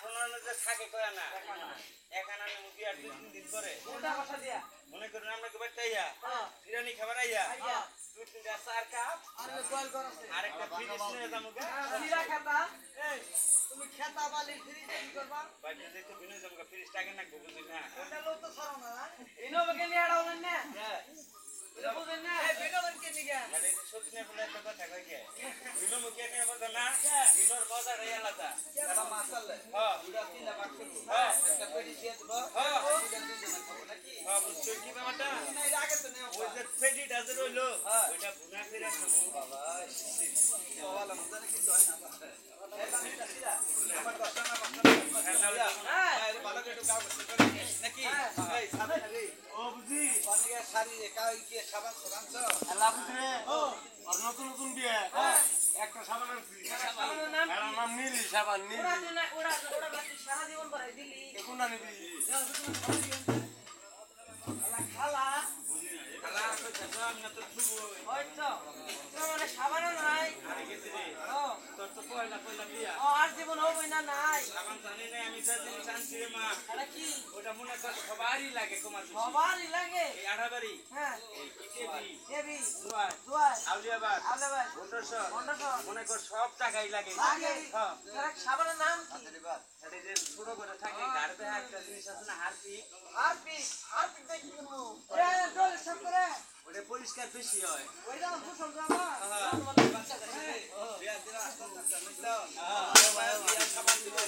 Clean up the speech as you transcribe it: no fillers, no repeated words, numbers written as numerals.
প্রণয়ন যে থাকে কয় না একানা মুখি আর 2-3 দিন করে ওটা কথা দিয়া মনে করেন আমরা কবার তাইয়া বিরিয়ানি খাবার আইয়া 2-3টা চার কাপ আর বয়েল করছে আরেকটা ফিনিশ নিয়ে যামুগা সিরা খেতা এই তুমি খেতা বালি ফ্রিজে কি করবা বাইরে যাই তো বিনয় যামুগা ফ্রিজ টাকে না বুঝি না ওটা লোক তো ছাড়ো না ইনো বকে নিয়ে আড়াওলেন না এটা বুঝেন না এই বিনোদন কে নিগা মানে সত্যি না বলে একটা কথা কই কে বিনয় মুখে নিয়ে বলতো না বিনয় মজা রে আলাদা এটা মাসালে হ্যাঁ দুটা তিনটা বাক্স হ্যাঁ একটা পেটি দিয়ে দিব হ্যাঁ দুটা তিনটা খাবো নাকি হ্যাঁ বুঝছো কি ব্যাপারটা না এর আগে তো নেও ওই যে পেডিটা যে রইলো ওইটা ভুনা করে খাবো বাবা বাবা মজা নাকি জয় না বাবা এই বাকিটা সিরা আমার দশটা না হ্যাঁ এটা ভালো করে কাজ করতে নাকি এই সাবান রে ও বুঝি পানিয়া শাড়ি একাই কি সাবান সরানছ আল্লাহ বুঝরে ও আর নতুন নতুন বিয়ে একটা সাবান আনছি সাবানের নাম এর নাম নীলি সাবান নীলি ওরা বাকি সারা জীবন পরে দিলি কোনটা নিবি খালা খালা কইছ আমি তো ছুবো হয়তো তোমার সাবান নাই আরে গেছি রে ও তোর তো পয়লা পয়লা বিয়া ও আর জীবন হবে না নাই সাবান জানি না আমি যা জিনিস আনছি রে মা আরে কি ওটা মনে কর সবারই লাগে কুমার সবারই লাগে এই আড়াবাড়ি হ্যাঁ এই কেবি দেবি দুয়ার দুয়ার আউলিয়াবাদ আলে ভাই বন্ডসর বন্ডসর মনে কর সব টাকাই লাগে লাগে হ্যাঁ তার সাবানের নাম কি এটা যে ছোট করে থাকে গাড়িতে একটা জিনিস আছে না হারপিক দেখি কেন এ ডল সব করে ওটা পরিষ্কার বেশি হয় ওইটা ফুসল জামা তোমাদের বাচ্চা কাছে বিয়া দিরা দাও বিয়া সাবান দিবা